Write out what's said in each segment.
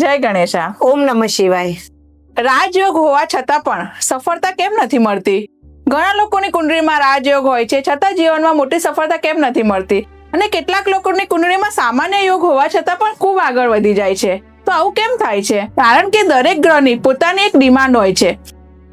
જય ગણેશા. ઓમ નમઃ શિવાય. રાજયોગ હોવા છતાં પણ સફળતા કેમ નથી મળતી? ઘણા લોકોની કુંડળીમાં રાજયોગ હોય છે છતાં જીવનમાં મોટી સફળતા કેમ નથી મળતી? અને કેટલાક લોકોની કુંડળીમાં સામાન્ય યોગ હોવા છતાં પણ ખૂબ આગળ વધી જાય છે. તો આવું કેમ થાય છે? કારણ કે દરેક ગ્રહની પોતાની એક ડિમાન્ડ હોય છે.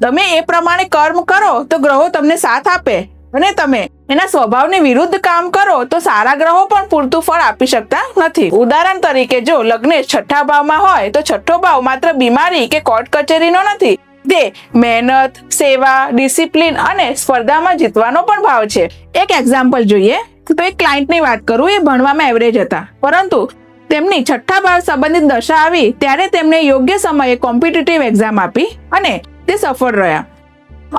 તમે એ પ્રમાણે કર્મ કરો તો ગ્રહો તમને સાથ આપે, અને તમે એના સ્વભાવની વિરુદ્ધ કામ કરો તો સારા ગ્રહો પણ પૂરતું ફળ આપી શકતા નથી. ઉદાહરણ તરીકે જો લગ્નેશ છઠ્ઠા ભાવમાં હોય તો છઠ્ઠો ભાવ માત્ર બીમારી કે કોર્ટ કચેરીનો નથી, તે મહેનત, સેવા, ડિસિપ્લિન અને સ્પર્ધામાં જીતવાનો પણ ભાવ છે. એક એક્ઝામ્પલ જોઈએ તો એક ક્લાયન્ટની વાત કરું. એ ભણવામાં એવરેજ હતા, પરંતુ તેમની છઠ્ઠા ભાવ સંબંધિત દશા આવી ત્યારે તેમણે યોગ્ય સમયે કોમ્પિટિટિવ એક્ઝામ આપી અને તે સફળ રહ્યા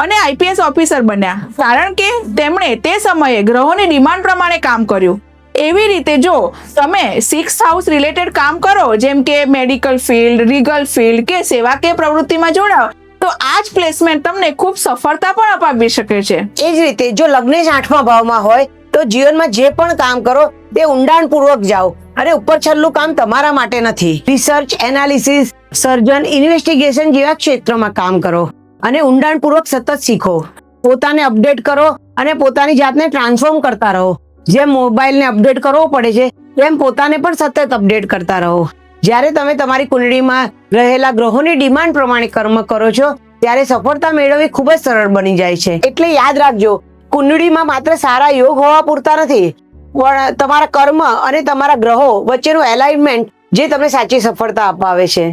અને આઈપીએસ ઓફિસર બન્યા, કારણ કે તેમણે તે સમયે ગ્રહોની ડિમાન્ડ પ્રમાણે કામ કર્યું. એવી રીતે જો તમે 6th હાઉસ રિલેટેડ કામ કરો, જેમ કે મેડિકલ ફિલ્ડ, લીગલ ફિલ્ડ કે સેવાકીય પ્રવૃત્તિમાં જોડાઓ, તો આ જ પ્લેસમેન્ટ તમને ખૂબ સફળતા પણ અપાવી શકે છે. એ જ રીતે જો લગ્નેશ 8મા ભાવમાં હોય તો જીવનમાં જે પણ કામ કરો તે ઊંડાણપૂર્વક જાઓ, અને ઉપર છેલ્લું કામ તમારા માટે નથી. રિસર્ચ, એનાલિસિસ, સર્જન, ઇન્વેસ્ટિગેશન જેવા ક્ષેત્રોમાં કામ કરો અને ઊંડાણપૂર્વક સતત શીખો. પોતાને અપડેટ કરો અને પોતાની જાતને ટ્રાન્સફોર્મ કરતા રહો. જેમ મોબાઈલને અપડેટ કરવો પડે છે તેમ પોતાને પણ સતત અપડેટ કરતા રહો. જ્યારે તમે તમારી કુંડળીમાં રહેલા ગ્રહોની ડિમાન્ડ પ્રમાણે કર્મ કરો છો ત્યારે સફળતા મેળવવી ખૂબ જ સરળ બની જાય છે. એટલે યાદ રાખજો, કુંડળીમાં માત્ર સારા યોગ હોવા પૂરતા નથી, પણ તમારા કર્મ અને તમારા ગ્રહો વચ્ચેનું એલાઇનમેન્ટ જે તમને સાચી સફળતા અપાવે છે.